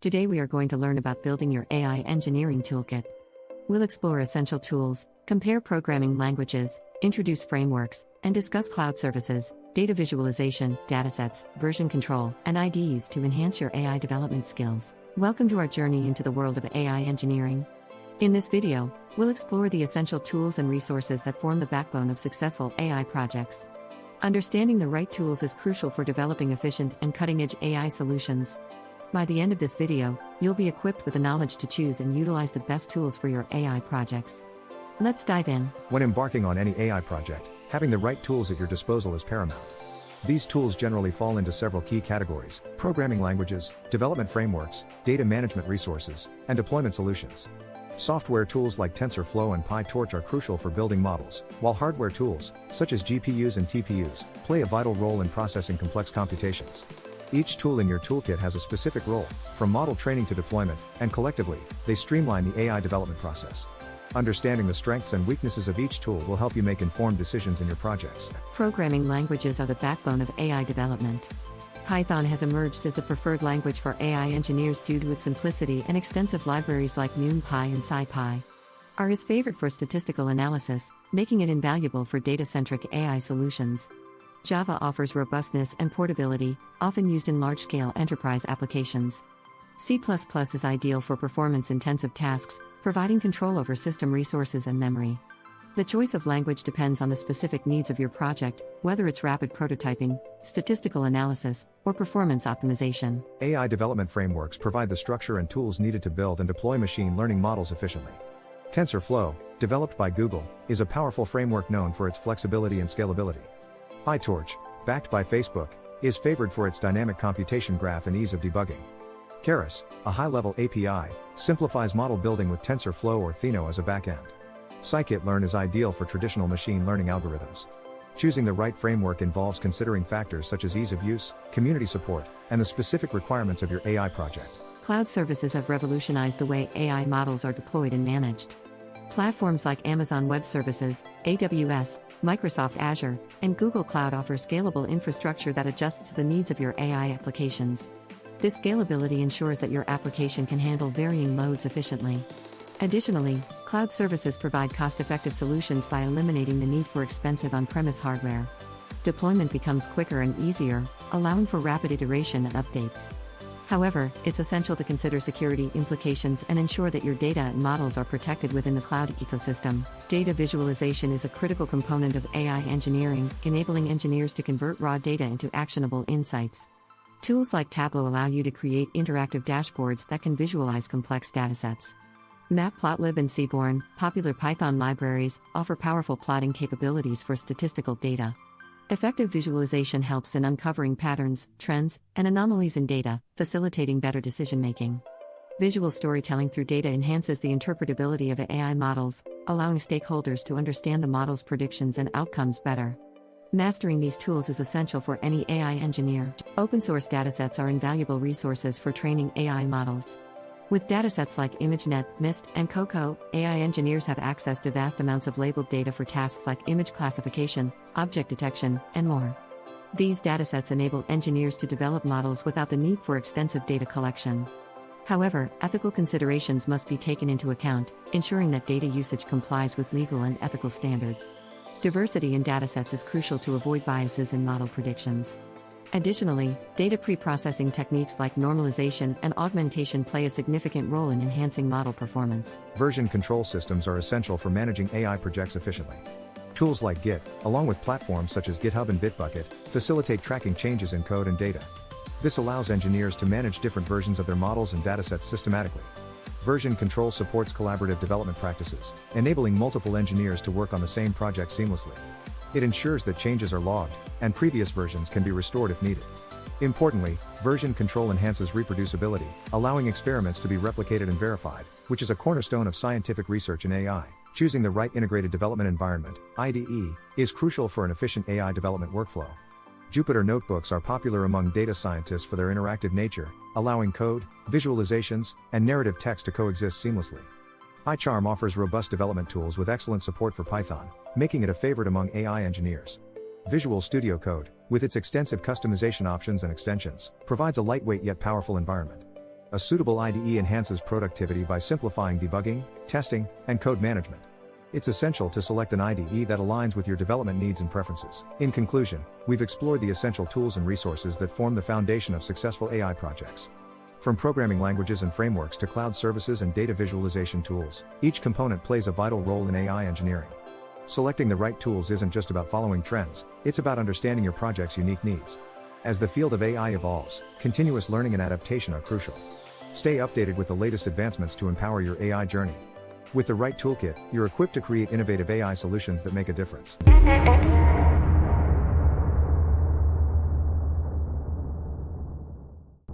Today we are going to learn about building your AI engineering toolkit. We'll explore essential tools, compare programming languages, introduce frameworks, and discuss cloud services, data visualization, datasets, version control, and IDEs to enhance your AI development skills. Welcome to our journey into the world of AI engineering. In this video, we'll explore the essential tools and resources that form the backbone of successful AI projects. Understanding the right tools is crucial for developing efficient and cutting-edge AI solutions. By the end of this video, you'll be equipped with the knowledge to choose and utilize the best tools for your AI projects. Let's dive in. When embarking on any AI project, having the right tools at your disposal is paramount. These tools generally fall into several key categories: programming languages, development frameworks, data management resources, and deployment solutions. Software tools like TensorFlow and PyTorch are crucial for building models, while hardware tools, such as GPUs and TPUs, play a vital role in processing complex computations. Each tool in your toolkit has a specific role, from model training to deployment, and collectively, they streamline the AI development process. Understanding the strengths and weaknesses of each tool will help you make informed decisions in your projects. Programming languages are the backbone of AI development. Python has emerged as a preferred language for AI engineers due to its simplicity, and extensive libraries like NumPy and SciPy R is favored for statistical analysis, making it invaluable for data-centric AI solutions. Java offers robustness and portability, often used in large-scale enterprise applications. C++ is ideal for performance-intensive tasks, providing control over system resources and memory. The choice of language depends on the specific needs of your project, whether it's rapid prototyping, statistical analysis, or performance optimization. AI development frameworks provide the structure and tools needed to build and deploy machine learning models efficiently. TensorFlow, developed by Google, is a powerful framework known for its flexibility and scalability. PyTorch, backed by Facebook, is favored for its dynamic computation graph and ease of debugging. Keras, a high-level API, simplifies model building with TensorFlow or Theno as a backend. Scikit-learn is ideal for traditional machine learning algorithms. Choosing the right framework involves considering factors such as ease of use, community support, and the specific requirements of your AI project. Cloud services have revolutionized the way AI models are deployed and managed. Platforms like Amazon Web Services, AWS, Microsoft Azure, and Google Cloud offer scalable infrastructure that adjusts to the needs of your AI applications. This scalability ensures that your application can handle varying loads efficiently. Additionally, cloud services provide cost-effective solutions by eliminating the need for expensive on-premise hardware. Deployment becomes quicker and easier, allowing for rapid iteration and updates. However, it's essential to consider security implications and ensure that your data and models are protected within the cloud ecosystem. Data visualization is a critical component of AI engineering, enabling engineers to convert raw data into actionable insights. Tools like Tableau allow you to create interactive dashboards that can visualize complex datasets. Matplotlib and Seaborn, popular Python libraries, offer powerful plotting capabilities for statistical data. Effective visualization helps in uncovering patterns, trends, and anomalies in data, facilitating better decision-making. Visual storytelling through data enhances the interpretability of AI models, allowing stakeholders to understand the model's predictions and outcomes better. Mastering these tools is essential for any AI engineer. Open-source datasets are invaluable resources for training AI models. With datasets like ImageNet, MIST, and COCO, AI engineers have access to vast amounts of labeled data for tasks like image classification, object detection, and more. These datasets enable engineers to develop models without the need for extensive data collection. However, ethical considerations must be taken into account, ensuring that data usage complies with legal and ethical standards. Diversity in datasets is crucial to avoid biases in model predictions. Additionally, data pre-processing techniques like normalization and augmentation play a significant role in enhancing model performance. Version control systems are essential for managing AI projects efficiently. Tools like Git, along with platforms such as GitHub and Bitbucket, facilitate tracking changes in code and data. This allows engineers to manage different versions of their models and datasets systematically. Version control supports collaborative development practices, enabling multiple engineers to work on the same project seamlessly. It ensures that changes are logged, and previous versions can be restored if needed. Importantly, version control enhances reproducibility, allowing experiments to be replicated and verified, which is a cornerstone of scientific research in AI. Choosing the right integrated development environment, IDE, is crucial for an efficient AI development workflow. Jupyter Notebooks are popular among data scientists for their interactive nature, allowing code, visualizations, and narrative text to coexist seamlessly. PyCharm offers robust development tools with excellent support for Python, making it a favorite among AI engineers. Visual Studio Code, with its extensive customization options and extensions, provides a lightweight yet powerful environment. A suitable IDE enhances productivity by simplifying debugging, testing, and code management. It's essential to select an IDE that aligns with your development needs and preferences. In conclusion, we've explored the essential tools and resources that form the foundation of successful AI projects. From programming languages and frameworks to cloud services and data visualization tools, each component plays a vital role in AI engineering. Selecting the right tools isn't just about following trends, it's about understanding your project's unique needs. As the field of AI evolves, continuous learning and adaptation are crucial. Stay updated with the latest advancements to empower your AI journey. With the right toolkit, you're equipped to create innovative AI solutions that make a difference.